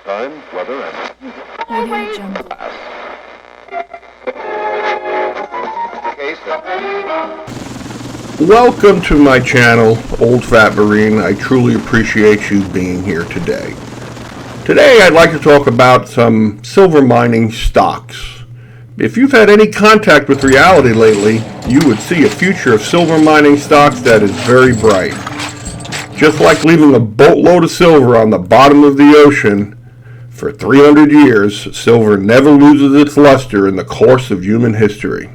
time, weather, and Audio Jungle. Welcome to my channel, Old Fat Marine. I truly appreciate you being here today. Today I'd like to talk about some silver mining stocks. If you've had any contact with reality lately, you would see a future of silver mining stocks that is very bright. Just like leaving a boatload of silver on the bottom of the ocean, for 300 years, silver never loses its luster in the course of human history.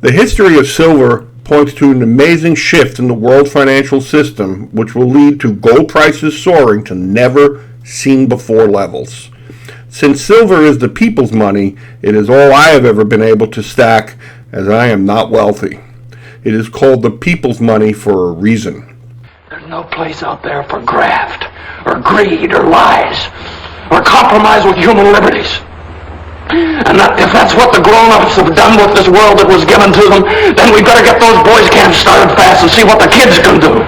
The history of silver points to an amazing shift in the world financial system, which will lead to gold prices soaring to never seen before levels. Since silver is the people's money, it is all I have ever been able to stack, as I am not wealthy. It is called the people's money for a reason. There's no place out there for graft, or greed, or lies, or compromise with human liberties. And if that's what the grown-ups have done with this world that was given to them, then we better get those boys' camps started fast and see what the kids can do.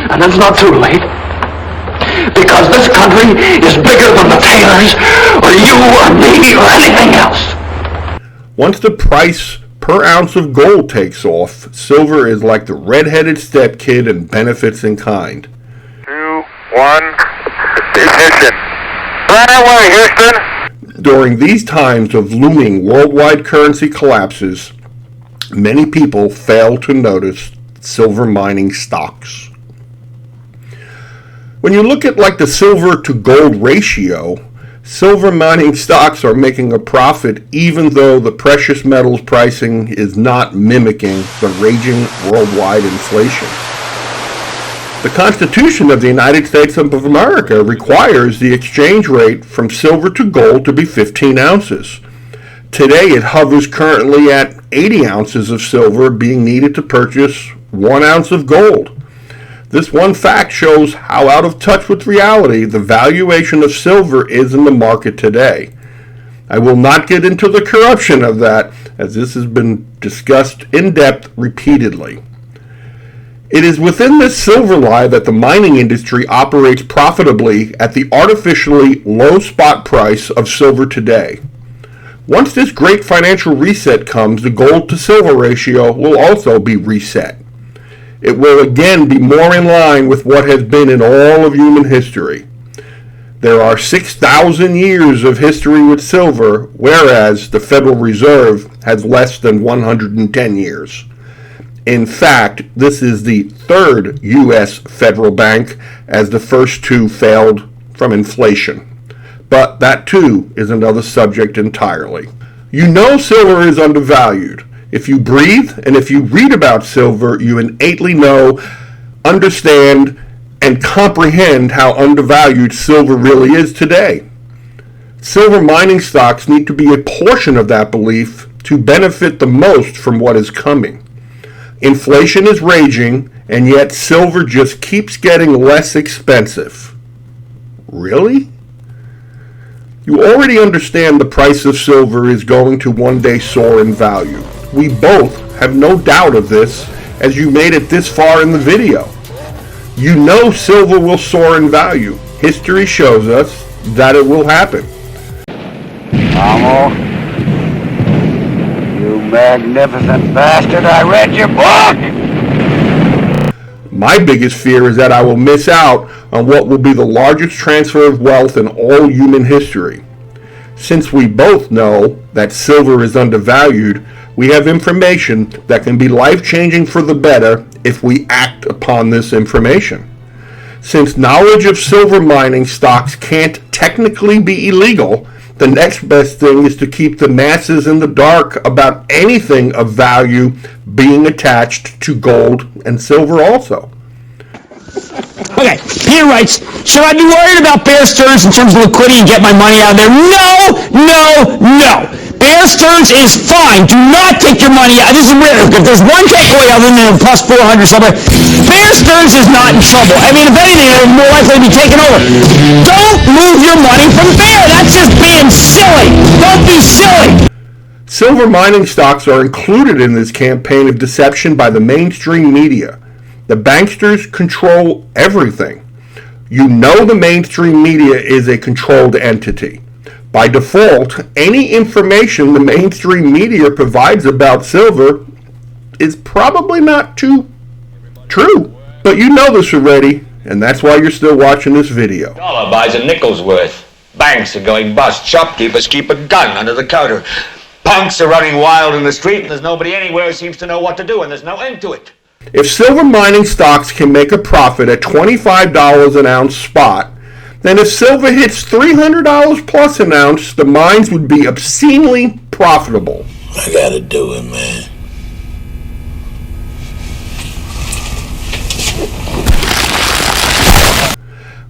And it's not too late, because this country is bigger than the Taylors, or you, or me, or anything else. Once the price per ounce of gold takes off, silver is like the red-headed stepkid and benefits in kind. 2, 1, ignition. Right away, Houston. During these times of looming worldwide currency collapses, many people fail to notice silver mining stocks. When you look at like the silver to gold ratio, silver mining stocks are making a profit even though the precious metals pricing is not mimicking the raging worldwide inflation. The Constitution of the United States of America requires the exchange rate from silver to gold to be 15 ounces. Today it hovers currently at 80 ounces of silver being needed to purchase 1 ounce of gold. This one fact shows how out of touch with reality the valuation of silver is in the market today. I will not get into the corruption of that, as this has been discussed in depth repeatedly. It is within this silver lie that the mining industry operates profitably at the artificially low spot price of silver today. Once this great financial reset comes, the gold to silver ratio will also be reset. It will again be more in line with what has been in all of human history. There are 6,000 years of history with silver, whereas the Federal Reserve has less than 110 years. In fact, this is the third U.S. federal bank, as the first two failed from inflation. But that too is another subject entirely. You know silver is undervalued. If you breathe and if you read about silver, you innately know, understand, and comprehend how undervalued silver really is today. Silver mining stocks need to be a portion of that belief to benefit the most from what is coming. Inflation is raging, and yet silver just keeps getting less expensive. Really? You already understand the price of silver is going to one day soar in value. We both have no doubt of this, as you made it this far in the video. You know silver will soar in value. History shows us that it will happen. Amo, you magnificent bastard, I read your book! My biggest fear is that I will miss out on what will be the largest transfer of wealth in all human history. Since we both know that silver is undervalued, we have information that can be life-changing for the better if we act upon this information. Since knowledge of silver mining stocks can't technically be illegal, the next best thing is to keep the masses in the dark about anything of value being attached to gold and silver also. Okay, Peter writes, should I be worried about Bear Stearns in terms of liquidity and get my money out of there? No. Bear Stearns is fine. Do not take your money out. This is weird. If there's one takeaway other than a plus 400 somewhere, Bear Stearns is not in trouble. I mean, if anything, they're more likely to be taken over. Don't move your money from Bear. That's just being silly. Don't be silly. Silver mining stocks are included in this campaign of deception by the mainstream media. The banksters control everything. You know the mainstream media is a controlled entity. By default, any information the mainstream media provides about silver is probably not too true. But you know this already, and that's why you're still watching this video. Dollar buys a nickel's worth. Banks are going bust. Shopkeepers keep a gun under the counter. Punks are running wild in the street, and there's nobody anywhere who seems to know what to do, and there's no end to it. If silver mining stocks can make a profit at $25 an ounce spot, then if silver hits $300 plus an ounce, the mines would be obscenely profitable. I gotta do it, man.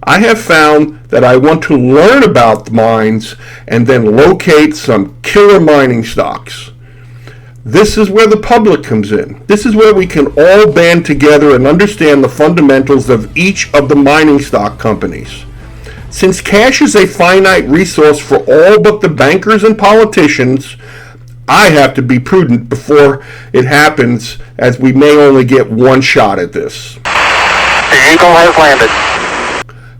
I have found that I want to learn about the mines and then locate some killer mining stocks. This is where the public comes in. This is where we can all band together and understand the fundamentals of each of the mining stock companies. Since cash is a finite resource for all but the bankers and politicians, I have to be prudent before it happens, as we may only get one shot at this. The Eagle has landed.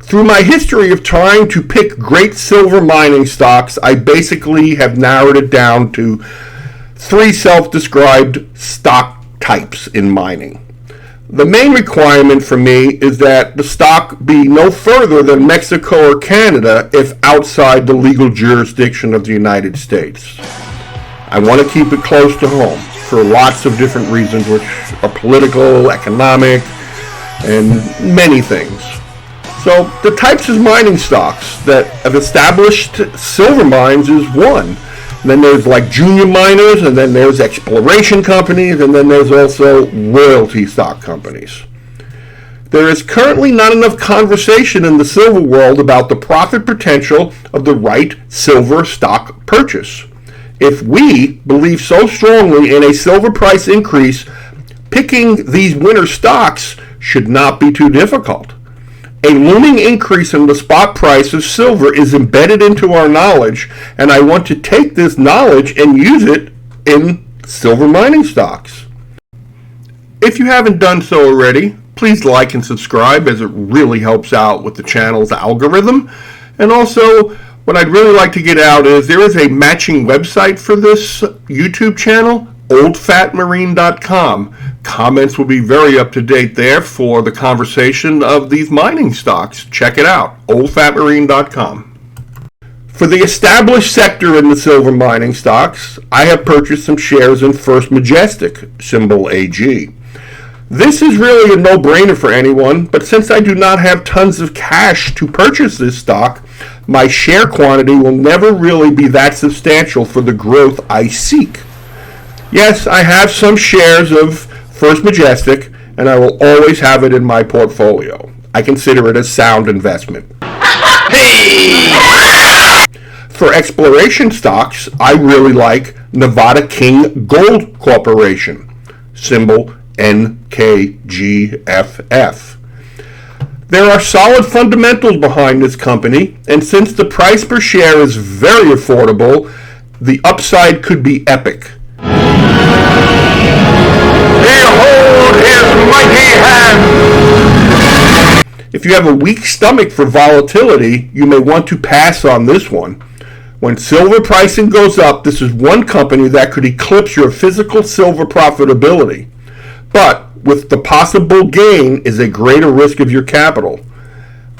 Through my history of trying to pick great silver mining stocks, I basically have narrowed it down to 3 self-described stock types in mining. The main requirement for me is that the stock be no further than Mexico or Canada if outside the legal jurisdiction of the United States. I want to keep it close to home for lots of different reasons, which are political, economic, and many things. So the types of mining stocks that have established silver mines is one. And then there's like junior miners, and then there's exploration companies, and then there's also royalty stock companies. There is currently not enough conversation in the silver world about the profit potential of the right silver stock purchase. If we believe so strongly in a silver price increase, picking these winner stocks should not be too difficult. A looming increase in the spot price of silver is embedded into our knowledge, and I want to take this knowledge and use it in silver mining stocks. If you haven't done so already, please like and subscribe, as it really helps out with the channel's algorithm. And also, what I'd really like to get out is there is a matching website for this YouTube channel, oldfatmarine.com. Comments will be very up to date there for the conversation of these mining stocks. Check it out, oldfatmarine.com. For the established sector in the silver mining stocks, I have purchased some shares in First Majestic, symbol AG. This is really a no-brainer for anyone, but since I do not have tons of cash to purchase this stock, my share quantity will never really be that substantial for the growth I seek. Yes, I have some shares of First Majestic, and I will always have it in my portfolio. I consider it a sound investment. For exploration stocks, I really like Nevada King Gold Corporation, symbol NKGFF. There are solid fundamentals behind this company, and since the price per share is very affordable, the upside could be epic. Behold his mighty hand! If you have a weak stomach for volatility, you may want to pass on this one. When silver pricing goes up, this is one company that could eclipse your physical silver profitability. But with the possible gain is a greater risk of your capital.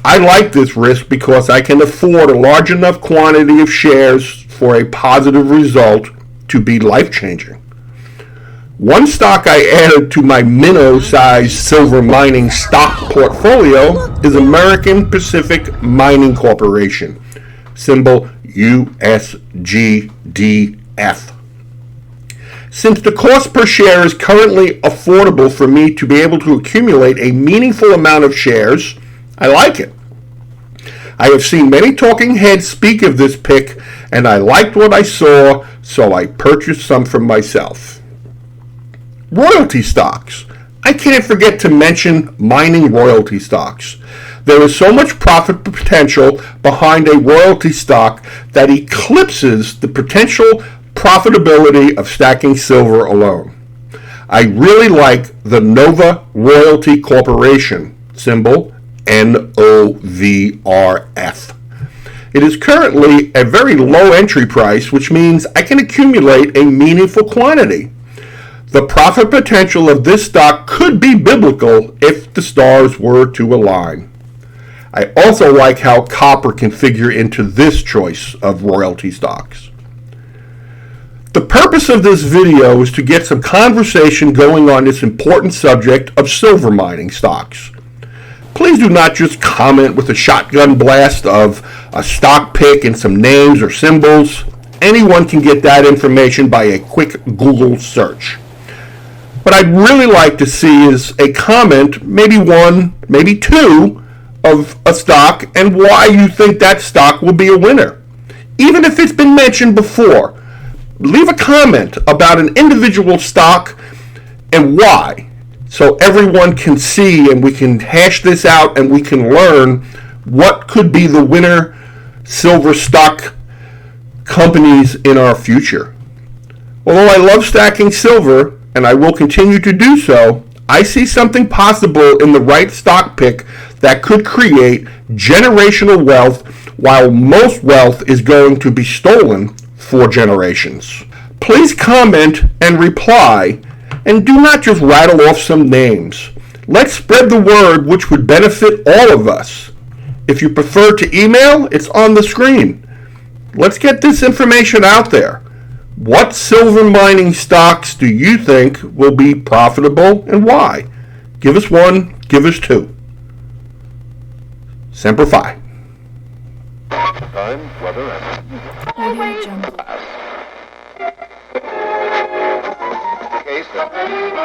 I like this risk because I can afford a large enough quantity of shares for a positive result to be life-changing. One stock I added to my minnow-sized silver mining stock portfolio is American Pacific Mining Corporation, symbol USGDF. Since the cost per share is currently affordable for me to be able to accumulate a meaningful amount of shares, I like it. I have seen many talking heads speak of this pick, and I liked what I saw, so I purchased some for myself. Royalty stocks. I can't forget to mention mining royalty stocks. There is so much profit potential behind a royalty stock that eclipses the potential profitability of stacking silver alone. I really like the Nova Royalty Corporation, symbol NOVRF. It is currently a very low entry price, which means I can accumulate a meaningful quantity. The profit potential of this stock could be biblical if the stars were to align. I also like how copper can figure into this choice of royalty stocks. The purpose of this video is to get some conversation going on this important subject of silver mining stocks. Please do not just comment with a shotgun blast of a stock pick and some names or symbols. Anyone can get that information by a quick Google search. What I'd really like to see is a comment, maybe one, maybe two, of a stock and why you think that stock will be a winner. Even if it's been mentioned before, leave a comment about an individual stock and why, so everyone can see and we can hash this out and we can learn what could be the winner silver stock companies in our future. Although I love stacking silver, and I will continue to do so, I see something possible in the right stock pick that could create generational wealth, while most wealth is going to be stolen for generations. Please comment and reply, and do not just rattle off some names. Let's spread the word, which would benefit all of us. If you prefer to email, it's on the screen. Let's get this information out there. What silver mining stocks do you think will be profitable and why? Give us one, give us two. Semper Fi. Time, weather, and Audio Jungle. case.